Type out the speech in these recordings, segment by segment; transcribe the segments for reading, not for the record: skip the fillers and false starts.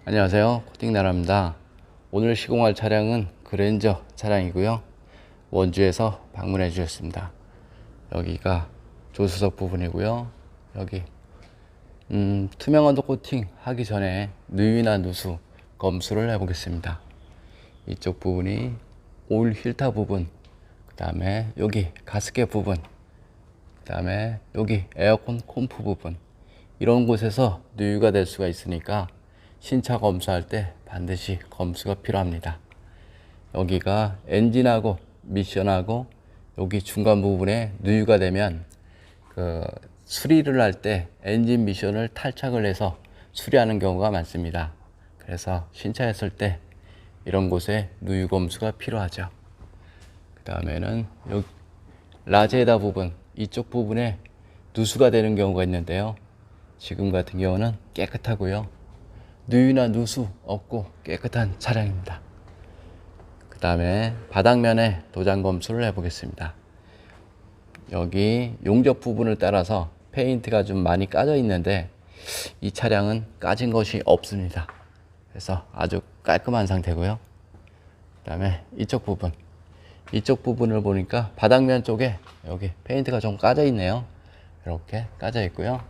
안녕하세요, 코팅나라입니다. 오늘 시공할 차량은 그랜저 차량이고요. 원주에서 방문해 주셨습니다. 여기가 조수석 부분이고요. 여기 투명 언더 코팅 하기 전에 누유나 누수 검수를 해 보겠습니다. 이쪽 부분이 오일 필터 부분, 그 다음에 여기 가스켓 부분, 그 다음에 여기 에어컨 콤프 부분, 이런 곳에서 누유가 될 수가 있으니까 신차 검수할 때 반드시 검수가 필요합니다. 여기가 엔진하고 미션하고 여기 중간 부분에 누유가 되면 수리를 할 때 엔진 미션을 탈착을 해서 수리하는 경우가 많습니다. 그래서 신차였을 때 이런 곳에 누유 검수가 필요하죠. 그 다음에는 여기 라제다 부분, 이쪽 부분에 누수가 되는 경우가 있는데요. 지금 같은 경우는 깨끗하고요. 누유나 누수 없고 깨끗한 차량입니다. 그 다음에 바닥면에 도장 검수를 해 보겠습니다. 여기 용접 부분을 따라서 페인트가 좀 많이 까져 있는데 이 차량은 까진 것이 없습니다. 그래서 아주 깔끔한 상태고요. 그 다음에 이쪽 부분을 보니까 바닥면 쪽에 여기 페인트가 좀 까져 있네요. 이렇게 까져 있고요.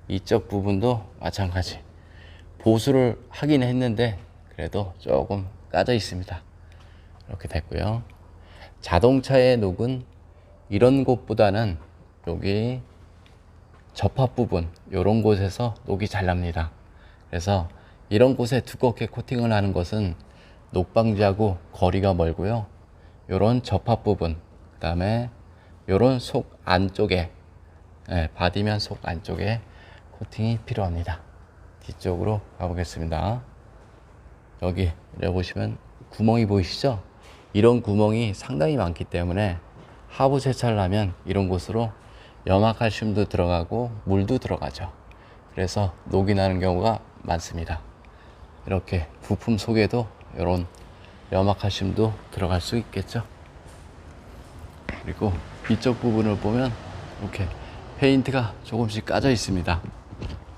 이쪽 부분도 마찬가지 보수를 하긴 했는데 그래도 조금 까져 있습니다. 이렇게 됐고요. 자동차의 녹은 이런 곳보다는 여기 접합 부분, 이런 곳에서 녹이 잘 납니다. 그래서 이런 곳에 두껍게 코팅을 하는 것은 녹방지하고 거리가 멀고요. 이런 접합 부분, 그 다음에 이런 속 안쪽에, 바디면 속 안쪽에 코팅이 필요합니다. 뒤쪽으로 가보겠습니다. 여기 보시면 구멍이 보이시죠? 이런 구멍이 상당히 많기 때문에 하부 세차를 하면 이런 곳으로 염화칼슘도 들어가고 물도 들어가죠. 그래서 녹이 나는 경우가 많습니다. 이렇게 부품 속에도 이런 염화칼슘도 들어갈 수 있겠죠. 그리고 이쪽 부분을 보면 이렇게 페인트가 조금씩 까져 있습니다.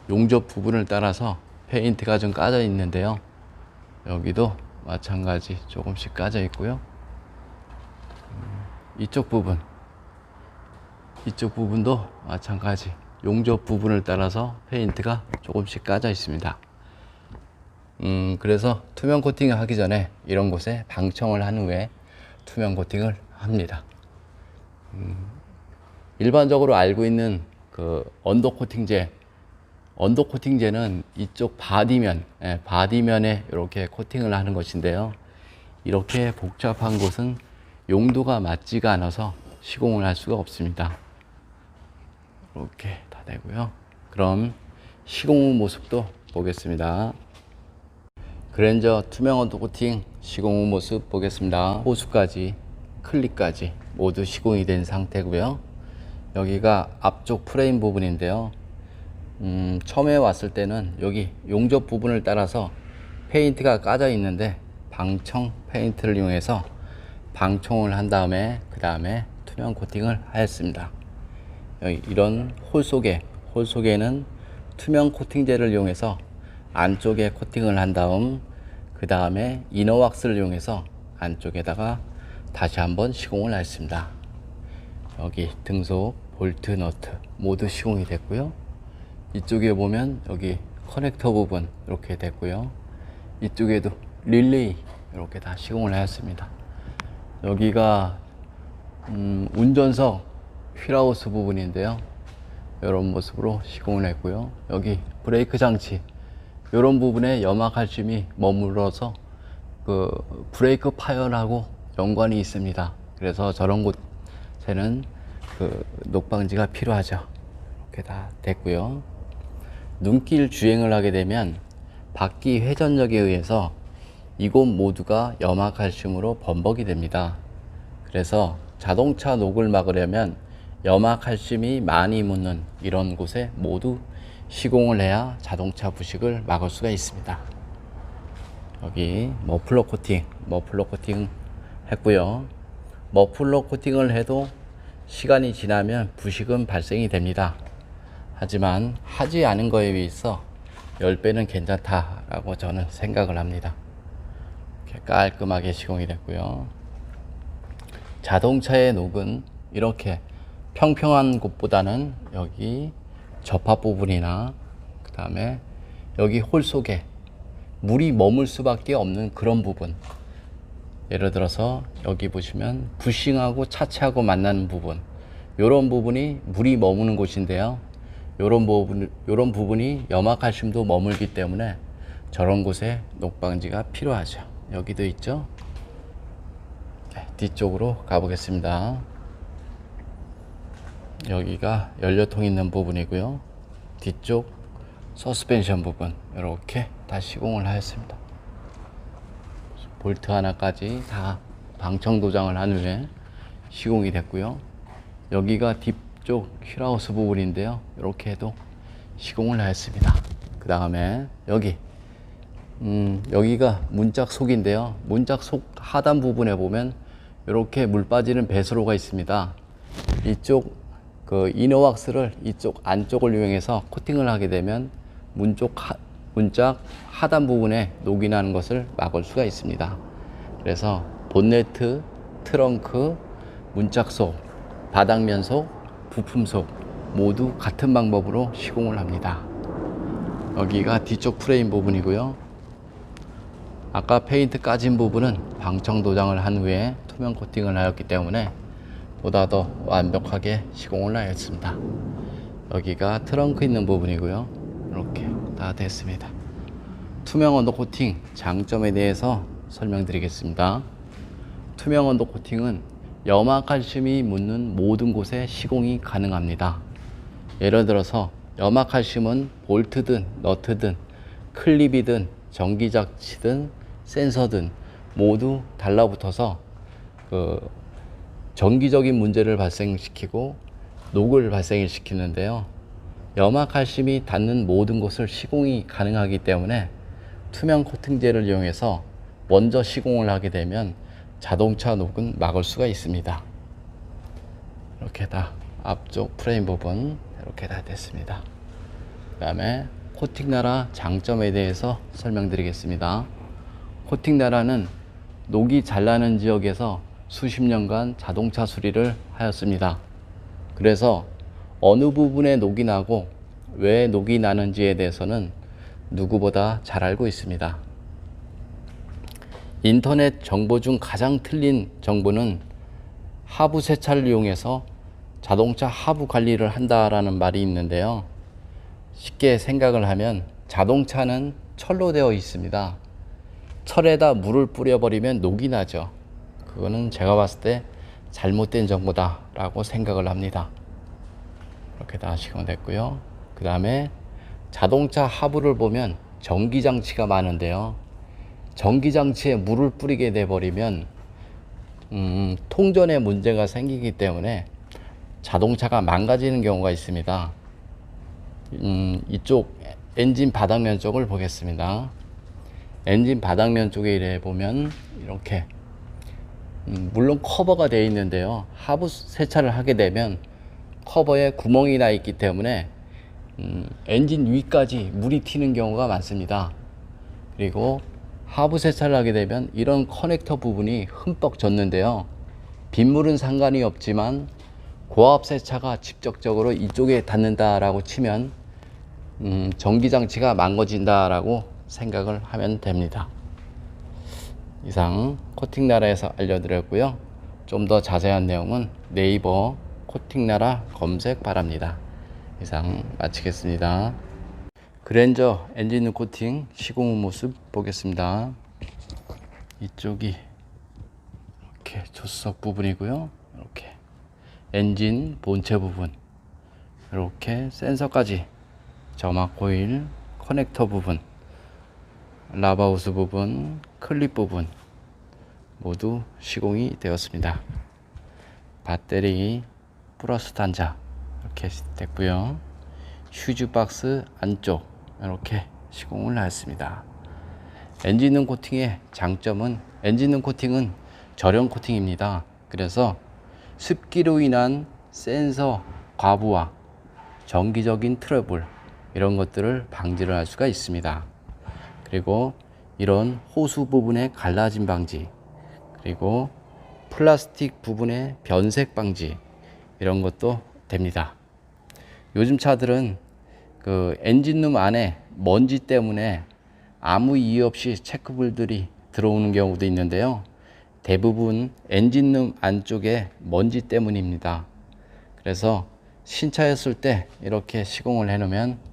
용접 부분을 따라서 페인트가 좀 까져 있는데요. 여기도 마찬가지 조금씩 까져 있고요. 이쪽 부분도 마찬가지 용접 부분을 따라서 페인트가 조금씩 까져 있습니다. 그래서 투명 코팅을 하기 전에 이런 곳에 방청을 한 후에 투명 코팅을 합니다. 일반적으로 알고 있는 언더 코팅제는 이쪽 바디면에 이렇게 코팅을 하는 것인데요. 이렇게 복잡한 곳은 용도가 맞지가 않아서 시공을 할 수가 없습니다. 이렇게 다 되고요. 그럼 시공 후 모습도 보겠습니다. 그랜저 투명 언더 코팅 시공 후 모습 보겠습니다. 호수까지 클립까지 모두 시공이 된 상태고요. 여기가 앞쪽 프레임 부분인데요. 처음에 왔을 때는 여기 용접 부분을 따라서 페인트가 까져 있는데 방청 페인트를 이용해서 방청을 한 다음에 그 다음에 투명 코팅을 하였습니다. 여기 이런 홀 속에는 투명 코팅제를 이용해서 안쪽에 코팅을 한 다음 그 다음에 이너왁스를 이용해서 안쪽에다가 다시 한번 시공을 했습니다. 여기 등속 볼트 너트 모두 시공이 됐고요. 이쪽에 보면 여기 커넥터 부분 이렇게 됐고요. 이쪽에도 릴레이 이렇게 다 시공을 하였습니다. 여기가 운전석 휠하우스 부분인데요. 이런 모습으로 시공을 했고요. 여기 브레이크 장치 이런 부분에 염화칼슘이 머물러서 브레이크 파열하고 연관이 있습니다. 그래서 저런 곳에는 녹방지가 필요하죠. 이렇게 다 됐고요. 눈길 주행을 하게 되면 바퀴 회전력에 의해서 이곳 모두가 염화칼슘으로 범벅이 됩니다. 그래서 자동차 녹을 막으려면 염화칼슘이 많이 묻는 이런 곳에 모두 시공을 해야 자동차 부식을 막을 수가 있습니다. 여기 머플러 코팅 했고요. 머플러 코팅을 해도 시간이 지나면 부식은 발생이 됩니다. 하지만 하지 않은 거에 비해서 10배는 괜찮다라고 저는 생각을 합니다. 이렇게 깔끔하게 시공이 됐고요. 자동차의 녹은 이렇게 평평한 곳보다는 여기 접합 부분이나 그 다음에 여기 홀 속에 물이 머물 수밖에 없는 그런 부분, 예를 들어서 여기 보시면 부싱하고 차체하고 만나는 부분, 이런 부분이 물이 머무는 곳인데요. 이런 부분이 염화칼슘도 머물기 때문에 저런 곳에 녹방지가 필요하죠. 여기도 있죠. 네, 뒤쪽으로 가보겠습니다. 여기가 연료통 있는 부분이고요. 뒤쪽 서스펜션 부분 이렇게 다 시공을 하였습니다. 볼트 하나까지 다 방청 도장을 한 후에 시공이 됐고요. 여기가 뒤쪽 휠하우스 부분인데요. 이렇게 해도 시공을 하였습니다. 그 다음에 여기가 문짝 속인데요. 문짝 속 하단 부분에 보면 이렇게 물 빠지는 배수로가 있습니다. 이쪽 이너왁스를 이쪽 안쪽을 이용해서 코팅을 하게 되면 문짝 하단 부분에 녹이 나는 것을 막을 수가 있습니다. 그래서 본네트, 트렁크, 문짝 속, 바닥면 속, 부품 속 모두 같은 방법으로 시공을 합니다. 여기가 뒤쪽 프레임 부분이고요. 아까 페인트 까진 부분은 방청 도장을 한 후에 투명 코팅을 하였기 때문에 보다 더 완벽하게 시공을 하였습니다. 여기가 트렁크 있는 부분이고요. 이렇게 다 됐습니다. 투명 언더 코팅 장점에 대해서 설명드리겠습니다. 투명 언더 코팅은 염화칼슘이 묻는 모든 곳에 시공이 가능합니다. 예를 들어서 염화칼슘은 볼트든 너트든 클립이든 전기장치든 센서든 모두 달라붙어서 정기적인 문제를 발생시키고 녹을 발생시키는데요. 염화칼슘이 닿는 모든 곳을 시공이 가능하기 때문에 투명 코팅제를 이용해서 먼저 시공을 하게 되면 자동차 녹은 막을 수가 있습니다. 이렇게 다 앞쪽 프레임 부분 이렇게 다 됐습니다. 그 다음에 코팅 나라 장점에 대해서 설명드리겠습니다. 코팅 나라는 녹이 잘 나는 지역에서 수십 년간 자동차 수리를 하였습니다. 그래서 어느 부분에 녹이 나고 왜 녹이 나는지에 대해서는 누구보다 잘 알고 있습니다. 인터넷 정보 중 가장 틀린 정보는 하부 세차를 이용해서 자동차 하부 관리를 한다라는 말이 있는데요. 쉽게 생각을 하면 자동차는 철로 되어 있습니다. 철에다 물을 뿌려버리면 녹이 나죠. 그거는 제가 봤을 때 잘못된 정보다 라고 생각을 합니다. 이렇게 다 시공됐고요. 그 다음에 자동차 하부를 보면 전기장치가 많은데요. 전기장치에 물을 뿌리게 돼버리면 통전에 문제가 생기기 때문에 자동차가 망가지는 경우가 있습니다. 이쪽 엔진 바닥면 쪽을 보겠습니다. 엔진 바닥면 쪽에 이래 보면 이렇게 물론 커버가 되어 있는데요. 하부 세차를 하게 되면 커버에 구멍이 나 있기 때문에 엔진 위까지 물이 튀는 경우가 많습니다. 그리고 하부 세차를 하게 되면 이런 커넥터 부분이 흠뻑 젖는데요. 빗물은 상관이 없지만 고압 세차가 직접적으로 이쪽에 닿는다라고 치면 전기장치가 망가진다라고 생각을 하면 됩니다. 이상 코팅 나라에서 알려드렸고요. 좀 더 자세한 내용은 네이버 코팅 나라 검색 바랍니다. 이상 마치겠습니다. 그랜저 엔진 코팅 시공 후 모습 보겠습니다. 이쪽이 이렇게 조수석 부분이고요. 이렇게 엔진 본체 부분, 이렇게 센서까지, 점막 코일, 커넥터 부분, 라바우스 부분, 클립 부분 모두 시공이 되었습니다. 배터리 플러스 단자 이렇게 됐고요. 휴즈 박스 안쪽 이렇게 시공을 하였습니다. 엔진룸 코팅의 장점은 엔진룸 코팅은 절연 코팅입니다. 그래서 습기로 인한 센서 과부하, 정기적인 트러블 이런 것들을 방지를 할 수가 있습니다. 그리고 이런 호수 부분의 갈라짐 방지, 그리고 플라스틱 부분의 변색 방지, 이런 것도 됩니다. 요즘 차들은 그 엔진룸 안에 먼지 때문에 아무 이유 없이 체크볼들이 들어오는 경우도 있는데요. 대부분 엔진룸 안쪽에 먼지 때문입니다. 그래서 신차였을 때 이렇게 시공을 해 놓으면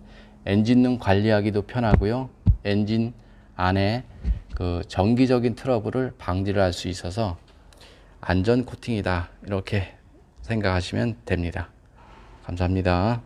엔진룸 관리하기도 편하고요. 엔진 안에 그 정기적인 트러블을 방지를 할 수 있어서 안전 코팅이다, 이렇게 생각하시면 됩니다. 감사합니다.